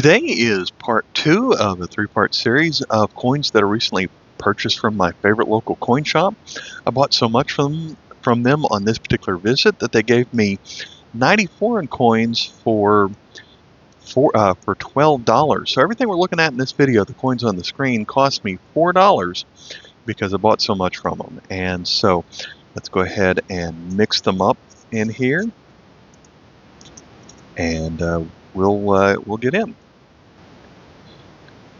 Today is part two of a three-part series of coins that are recently purchased from my favorite local coin shop. I bought so much from them on this particular visit that they gave me 90 foreign coins for $12. So everything we're looking at in this video, the coins on the screen, cost me $4 because I bought so much from them. And so let's go ahead and mix them up in here, and we'll get in.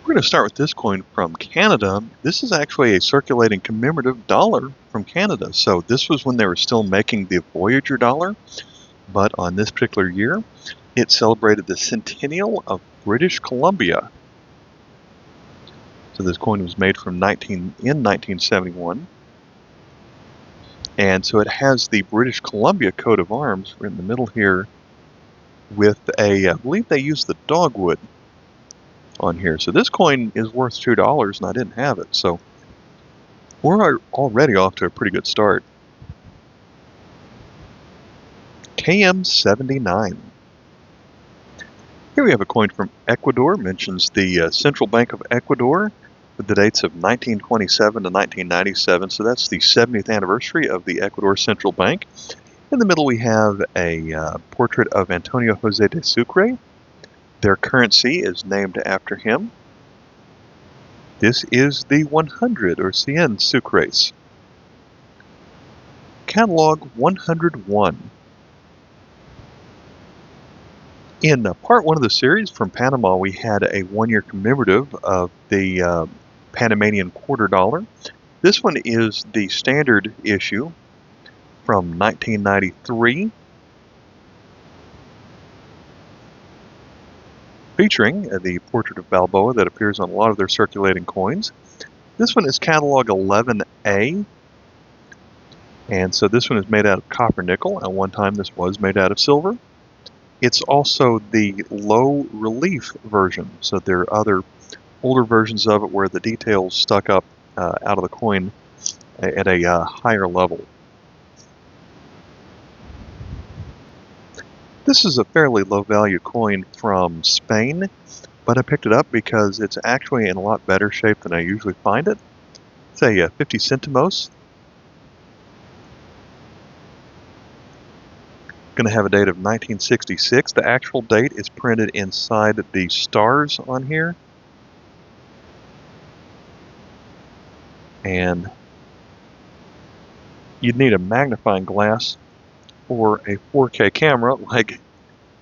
We're going to start with this coin from Canada. This is actually a circulating commemorative dollar from Canada. So this was when they were still making the Voyager dollar, but on this particular year, it celebrated the Centennial of British Columbia. So this coin was made in 1971. And so it has the British Columbia coat of arms in the middle here with I believe they used the dogwood on here. So this coin is worth $2 and I didn't have it. So we're already off to a pretty good start. KM79. Here we have a coin from Ecuador. Mentions the Central Bank of Ecuador with the dates of 1927 to 1997. So that's the 70th anniversary of the Ecuador Central Bank. In the middle we have a portrait of Antonio Jose de Sucre. Their currency is named after him. This is the 100 or 100 Sucres. Catalog 101. In part one of the series from Panama, we had a one-year commemorative of the Panamanian quarter dollar. This one is the standard issue from 1993. Featuring the portrait of Balboa that appears on a lot of their circulating coins. This one is catalog 11A, and so this one is made out of copper nickel. At one time this was made out of silver. It's also the low relief version, so there are other older versions of it where the details stuck up out of the coin at a higher level. This is a fairly low value coin from Spain, but I picked it up because it's actually in a lot better shape than I usually find it. It's a 50 centimos. Going to have a date of 1966. The actual date is printed inside the stars on here. And you'd need a magnifying glass or a 4K camera like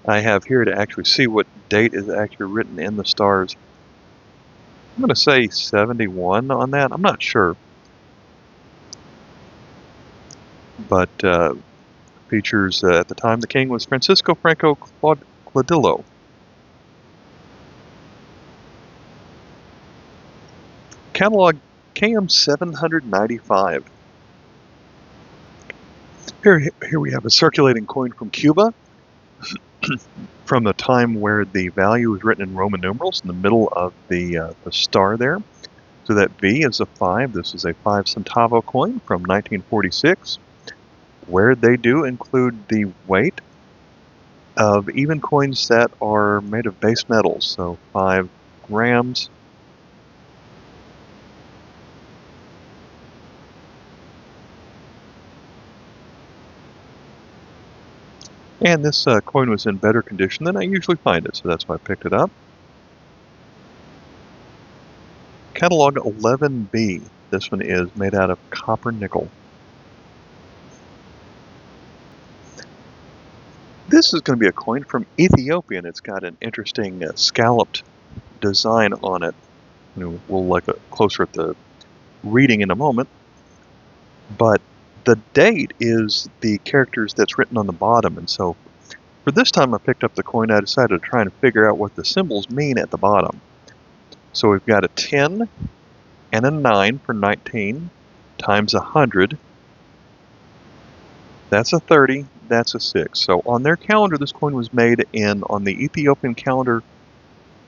I have here to actually see what date is actually written in the stars. I'm going to say 71 on that. I'm not sure. But features at the time the king was Francisco Franco Cladillo. Catalog KM795. Here we have a circulating coin from Cuba from the time where the value is written in Roman numerals in the middle of the star there. So that V is a 5. This is a 5 centavo coin from 1946, where they do include the weight of even coins that are made of base metals, so 5 grams. And this coin was in better condition than I usually find it, so that's why I picked it up. Catalog 11B. This one is made out of copper nickel. This is going to be a coin from Ethiopia, and it's got an interesting scalloped design on it. We'll look closer at the reading in a moment. But the date is the characters that's written on the bottom, and so for this time I picked up the coin, I decided to try and figure out what the symbols mean at the bottom. So we've got a 10 and a 9 for 19 times 100. That's a 30, that's a 6. So on their calendar, this coin was made on the Ethiopian calendar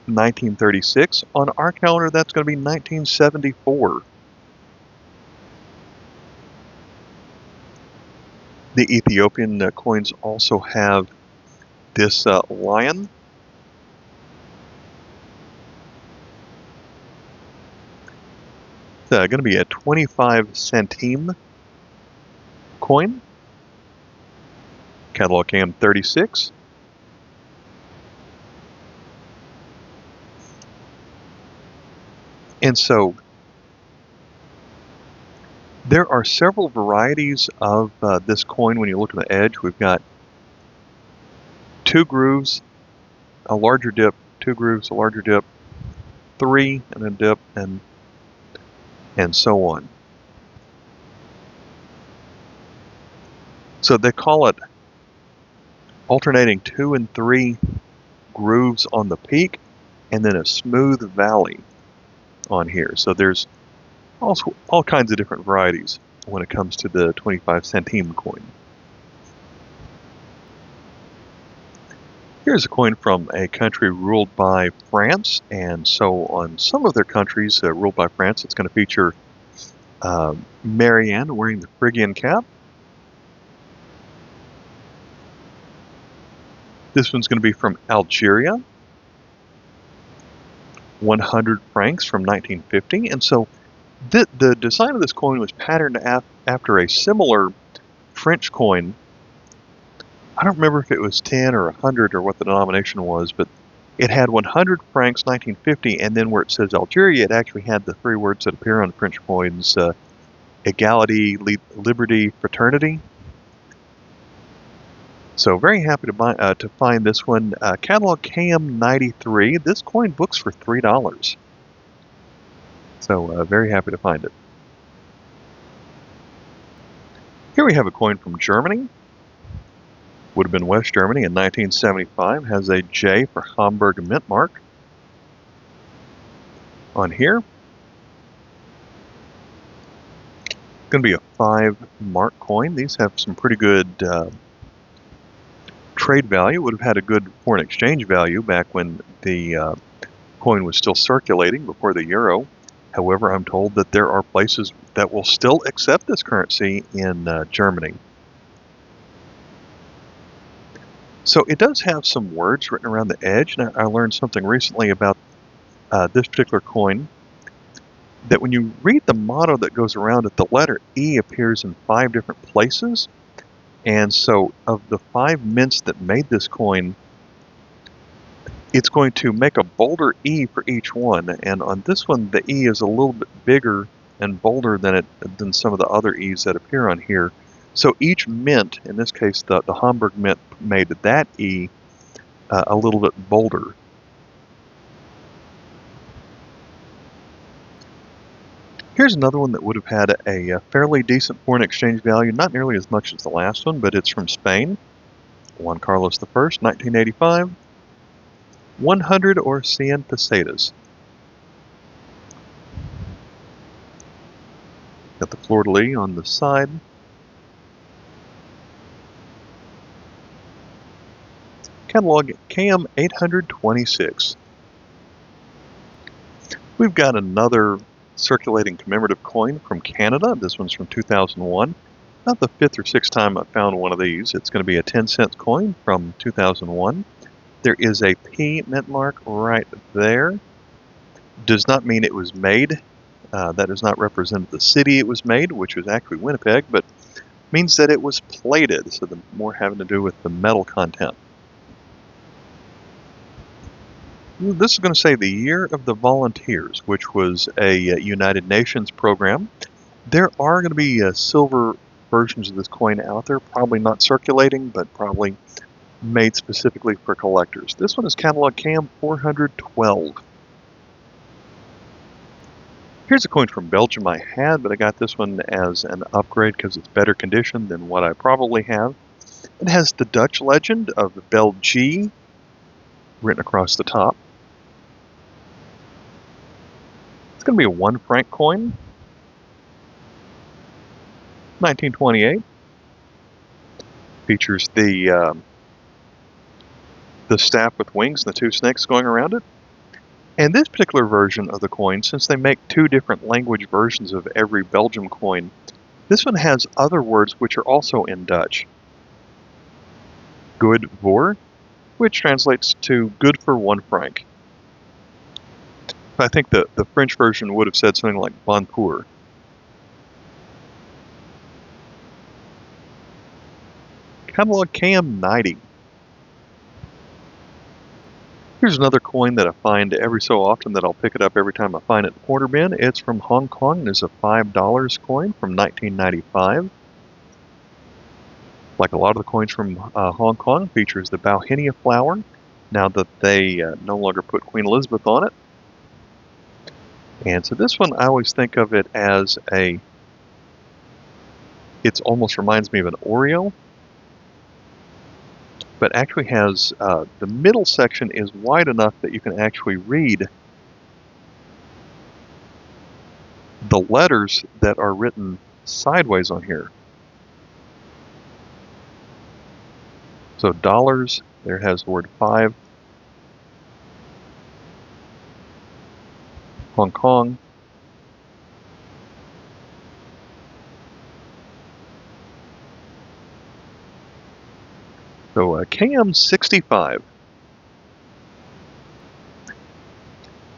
1936. On our calendar, that's going to be 1974. The Ethiopian coins also have this lion going to be a 25 centime coin. Catalog cam 36. And so there are several varieties of this coin when you look at the edge. We've got 2 grooves, a larger dip, 2 grooves, a larger dip, 3 and a dip, and so on. So they call it alternating 2 and 3 grooves on the peak, and then a smooth valley on here. So there's also all kinds of different varieties when it comes to the 25 centime coin. Here's a coin from a country ruled by France, and so on some of their countries ruled by France, it's going to feature Marianne wearing the Phrygian cap. This one's going to be from Algeria, 100 francs from 1950. And so the design of this coin was patterned after a similar French coin. I don't remember if it was 10 or 100 or what the denomination was, but it had 100 francs 1950, and then where it says Algeria, it actually had the 3 words that appear on French coins, equality, liberty, fraternity. So very happy to find this one. Catalog KM93. This coin books for $3. So very happy to find it. Here we have a coin from Germany. Would have been West Germany in 1975. Has a J for Hamburg mint mark on here. Going to be a 5 mark coin. These have some pretty good trade value. Would have had a good foreign exchange value back when the coin was still circulating before the euro. However, I'm told that there are places that will still accept this currency in Germany. So it does have some words written around the edge, and I learned something recently about this particular coin, that when you read the motto that goes around it, the letter E appears in 5 different places. And so of the 5 mints that made this coin, it's going to make a bolder E for each one. And on this one, the E is a little bit bigger and bolder than some of the other E's that appear on here. So each mint, in this case the Hamburg mint, made that E a little bit bolder. Here's another one that would have had a fairly decent foreign exchange value, not nearly as much as the last one, but it's from Spain. Juan Carlos I, 1985. 100 or 100 pesetas. Got the fleur-de-lis on the side. Catalog KM 826. We've got another circulating commemorative coin from Canada. This one's from 2001. Not the 5th or 6th time I've found one of these. It's going to be a 10-cent coin from 2001. There is a P mint mark right there. Does not mean it was made. That does not represent the city it was made, which was actually Winnipeg, but means that it was plated, so the more having to do with the metal content. This is going to say the Year of the Volunteers, which was a United Nations program. There are going to be silver versions of this coin out there, probably not circulating, but probably made specifically for collectors. This one is catalog KM 412. Here's a coin from Belgium I had, but I got this one as an upgrade because it's better condition than what I probably have. It has the Dutch legend of België written across the top. It's going to be a 1 franc coin, 1928. Features the staff with wings and the 2 snakes going around it. And this particular version of the coin, since they make 2 different language versions of every Belgium coin, this one has other words which are also in Dutch. Good voor, which translates to good for 1 franc. I think the French version would have said something like Boncour. Catalog KM90. Here's another coin that I find every so often that I'll pick it up every time I find it in the quarter bin. It's from Hong Kong. It's a $5 coin from 1995. Like a lot of the coins from Hong Kong, features the Bauhinia flower, now that they no longer put Queen Elizabeth on it. And so this one, I always think of it as it almost reminds me of an Oreo, but actually has, the middle section is wide enough that you can actually read the letters that are written sideways on here. So dollars, there has the word 5. Hong Kong. So KM65.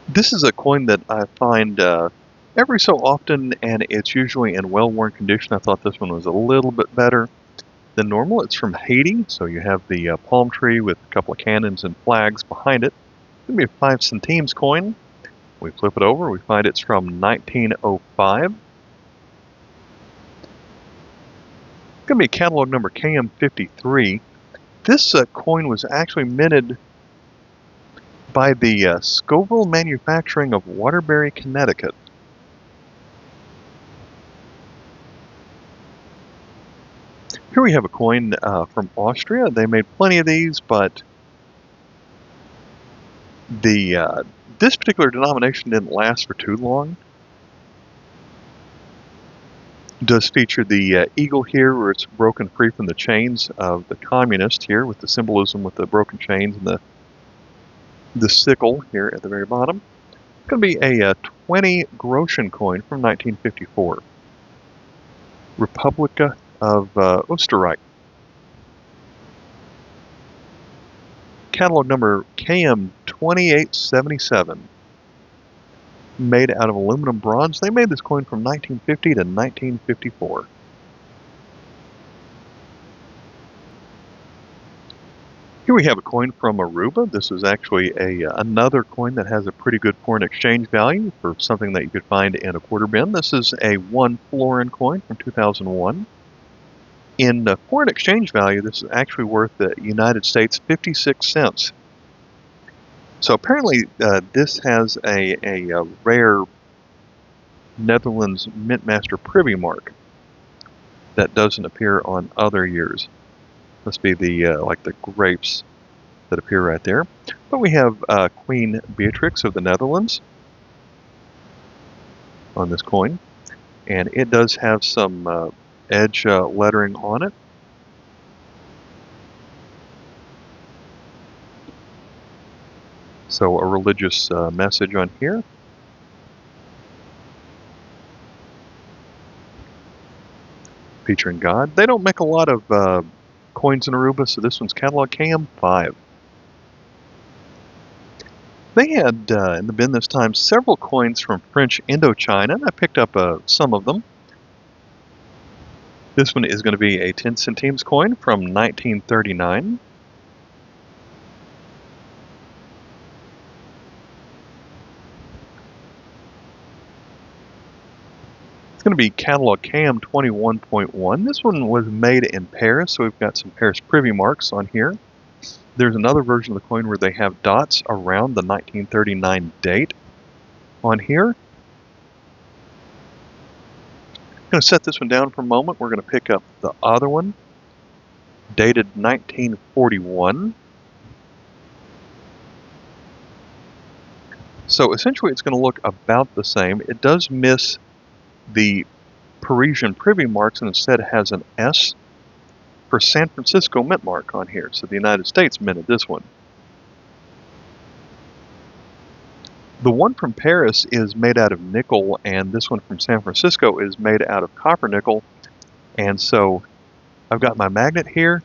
This is a coin that I find every so often, and it's usually in well-worn condition. I thought this one was a little bit better than normal. It's from Haiti, so you have the palm tree with a couple of cannons and flags behind it. It's going to be a 5 centimes coin. We flip it over, we find it's from 1905. It's going to be catalog number KM53. This coin was actually minted by the Scoville Manufacturing of Waterbury, Connecticut. Here we have a coin from Austria. They made plenty of these, but this particular denomination didn't last for too long. It does feature the eagle here, where it's broken free from the chains of the communist here, with the symbolism with the broken chains and the sickle here at the very bottom. It's going to be a 20 groschen coin from 1954. Republika of Österreich. Catalog number KM2877. Made out of aluminum bronze. They made this coin from 1950 to 1954. Here we have a coin from Aruba. This is actually another coin that has a pretty good foreign exchange value for something that you could find in a quarter bin. This is a 1 florin coin from 2001. In foreign exchange value, this is actually worth the United States 56 cents. So apparently this has a rare Netherlands Mintmaster Privy mark that doesn't appear on other years. Must be the like the grapes that appear right there. But we have Queen Beatrix of the Netherlands on this coin, and it does have some edge lettering on it. So a religious message on here. Featuring God. They don't make a lot of coins in Aruba, so this one's catalog KM5. They had in the bin this time several coins from French Indochina, and I picked up some of them. This one is going to be a 10 centimes coin from 1939. It's going to be catalog KM21.1. This one was made in Paris, so we've got some Paris Privy marks on here. There's another version of the coin where they have dots around the 1939 date on here. I'm going to set this one down for a moment. We're going to pick up the other one, dated 1941. So essentially it's going to look about the same. It does miss the Parisian Privy marks and instead has an S for San Francisco mint mark on here. So the United States minted this one. The one from Paris is made out of nickel, and this one from San Francisco is made out of copper nickel. And so I've got my magnet here.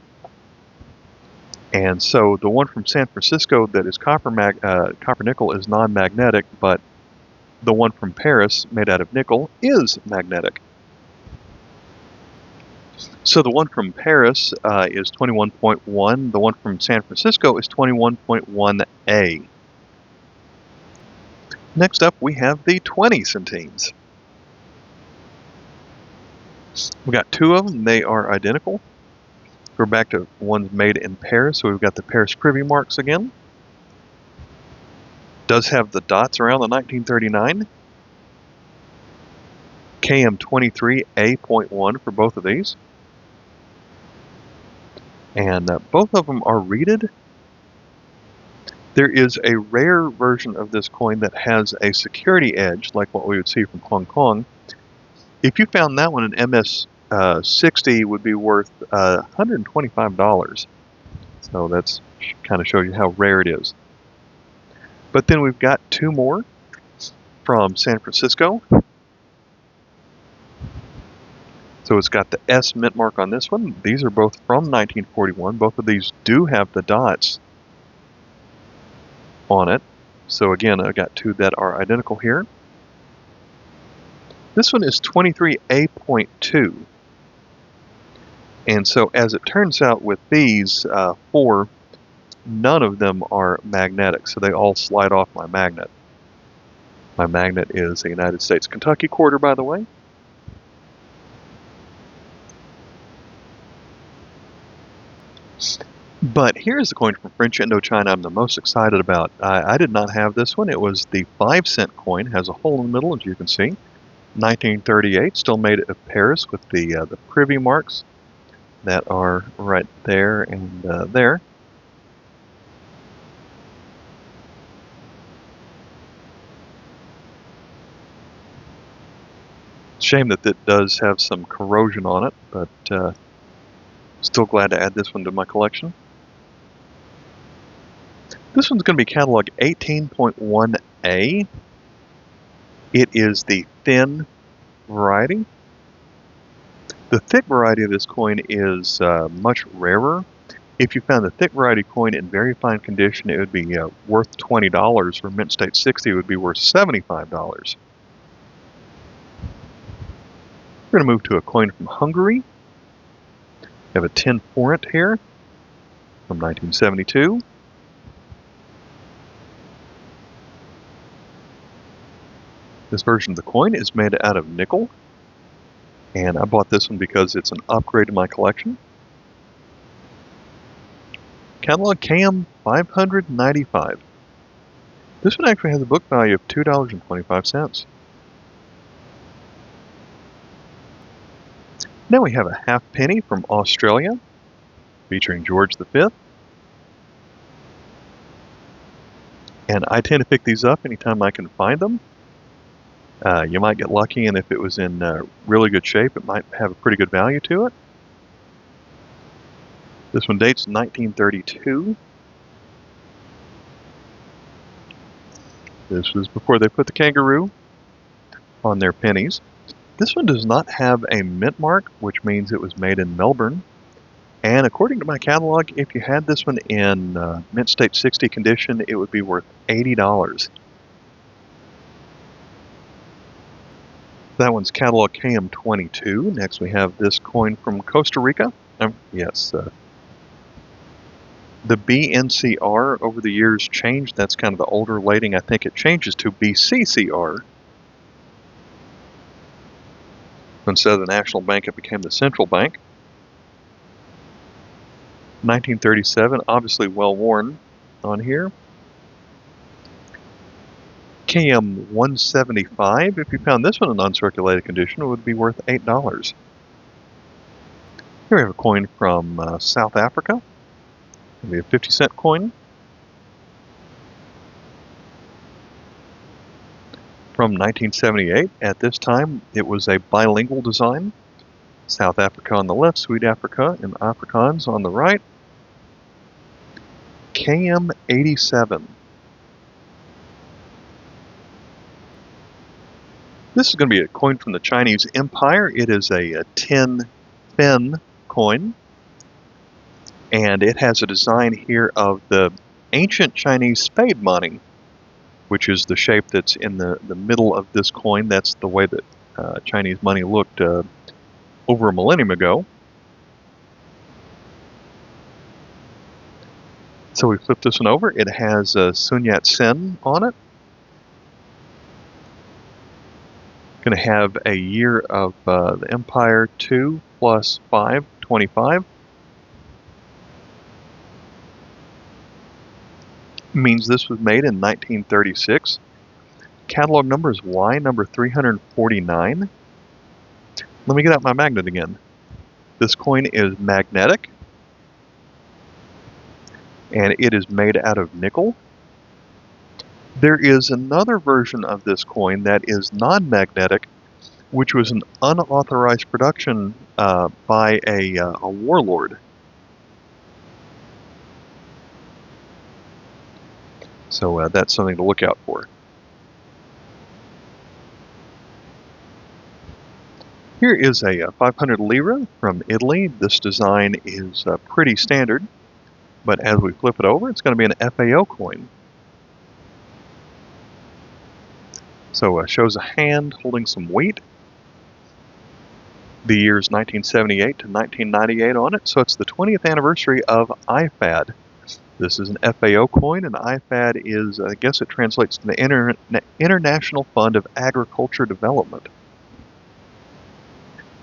And so the one from San Francisco that is copper nickel is non-magnetic, but The one from Paris, made out of nickel, is magnetic. So the one from Paris is 21.1. The one from San Francisco is 21.1A. Next up, we have the 20 centenes. We got two of them. They are identical. We're back to ones made in Paris, so we've got the Paris privy marks again. Does have the dots around the 1939. KM23A.1 for both of these. And both of them are reeded. There is a rare version of this coin that has a security edge, like what we would see from Hong Kong. If you found that one, an MS-60 would be worth $125. So that's kind of shows you how rare it is. But then we've got two more from San Francisco. So it's got the S mint mark on this one. These are both from 1941. Both of these do have the dots on it. So again, I've got two that are identical here. This one is 23A.2. And so as it turns out with these four, none of them are magnetic. So they all slide off my magnet. My magnet is a United States Kentucky quarter, by the way. But here's the coin from French Indochina I'm the most excited about. I did not have this one. It was the 5-cent coin. It has a hole in the middle, as you can see. 1938, still made of Paris with the privy marks that are right there and there. Shame that it does have some corrosion on it, but still glad to add this one to my collection. This one's going to be catalog 18.1A. It is the thin variety. The thick variety of this coin is much rarer. If you found the thick variety coin in very fine condition, it would be worth $20. For mint state 60, it would be worth $75. We're going to move to a coin from Hungary. We have a tin forint here from 1972. This version of the coin is made out of nickel, and I bought this one because it's an upgrade to my collection. Catalog KM 595. This one actually has a book value of $2.25. Now we have a half penny from Australia, featuring George V. And I tend to pick these up anytime I can find them. You might get lucky, and if it was in really good shape, it might have a pretty good value to it. This one dates 1932. This was before they put the kangaroo on their pennies. This one does not have a mint mark, which means it was made in Melbourne. And according to my catalog, if you had this one in mint state 60 condition, it would be worth $80. That one's catalog KM22. Next we have this coin from Costa Rica. The BNCR over the years changed. That's kind of the older rating. I think it changes to BCCR. Instead of the National Bank, it became the Central Bank. 1937, obviously well worn on here. KM 175. If you found this one in uncirculated condition, it would be worth $8. Here we have a coin from South Africa. It'll be a 50-cent coin. From 1978. At this time, it was a bilingual design. South Africa on the left, Sweet Africa, and Afrikaans on the right. KM 87. This is going to be a coin from the Chinese Empire. It is a tin fin coin. And it has a design here of the ancient Chinese spade money. which is the shape that's in the middle of this coin. That's the way that Chinese money looked over a millennium ago. So we flip this one over. It has Sun Yat-sen on it. Going to have a year of the Empire 2 plus 5, 25. Means this was made in 1936. Catalog number is Y number 349. Let me get out my magnet again. This coin is magnetic, and it is made out of nickel. There is another version of this coin that is non-magnetic, which was an unauthorized production by a warlord. So that's something to look out for. Here is a 500 lira from Italy. This design is pretty standard, but as we flip it over, it's going to be an FAO coin. So it shows a hand holding some weight. The year's 1978 to 1998 on it, so it's the 20th anniversary of IFAD. This is an FAO coin, and IFAD is, I guess it translates to the International Fund of Agriculture Development.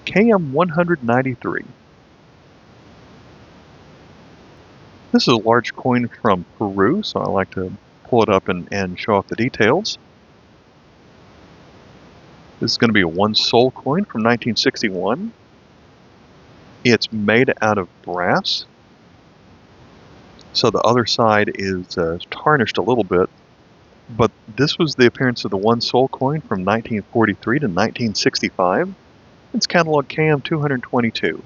KM 193. This is a large coin from Peru, so I like to pull it up and show off the details. This is going to be a 1 sol coin from 1961. It's made out of brass, so the other side is tarnished a little bit, but this was the appearance of the 1 sol coin from 1943 to 1965. It's catalog KM 222.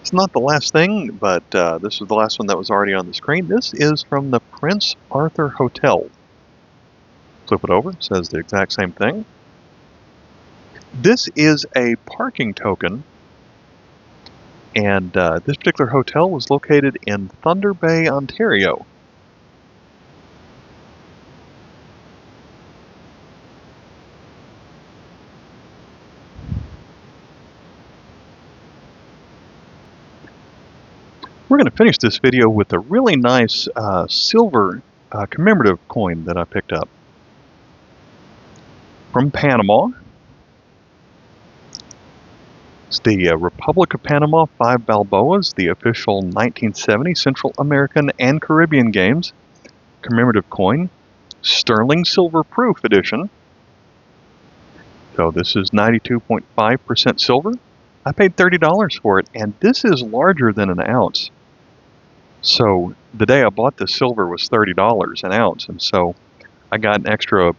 It's not the last thing, but this is the last one that was already on the screen. This is from the Prince Arthur Hotel. Flip it over, it says the exact same thing. This is a parking token, and this particular hotel was located in Thunder Bay, Ontario. We're going to finish this video with a really nice silver commemorative coin that I picked up from Panama. It's the Republic of Panama 5 Balboas, the official 1970 Central American and Caribbean Games commemorative coin, sterling silver proof edition. So this is 92.5% silver. I paid $30 for it, and this is larger than an ounce. So the day I bought the silver was $30 an ounce, and so I got an extra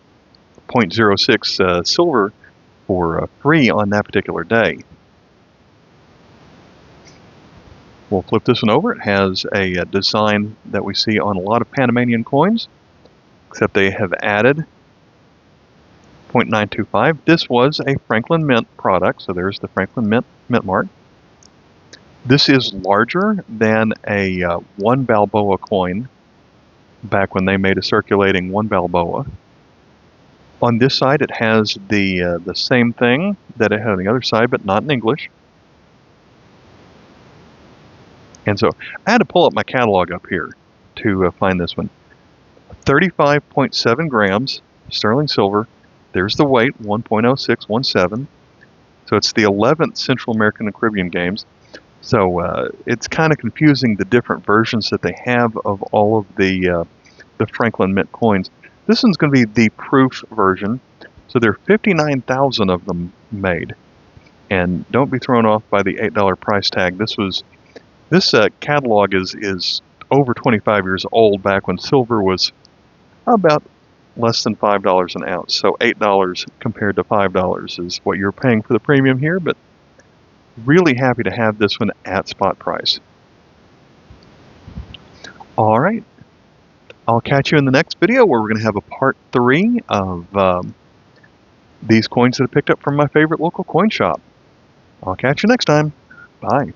0.06 silver for free on that particular day. We'll flip this one over. It has a design that we see on a lot of Panamanian coins, except they have added 0.925. This was a Franklin Mint product, so there's the Franklin Mint mark. This is larger than a 1 Balboa coin back when they made a circulating 1 Balboa. On this side, it has the same thing that it had on the other side, but not in English. And so I had to pull up my catalog up here to find this one. 35.7 grams sterling silver. There's the weight, 1.0617. So it's the 11th Central American and Caribbean Games. So it's kind of confusing the different versions that they have of all of the Franklin Mint coins. This one's going to be the proof version. So there are 59,000 of them made. And don't be thrown off by the $8 price tag. This catalog is over 25 years old, back when silver was about less than $5 an ounce. So $8 compared to $5 is what you're paying for the premium here, but really happy to have this one at spot price. All right. I'll catch you in the next video where we're going to have a part 3 of these coins that I picked up from my favorite local coin shop. I'll catch you next time. Bye.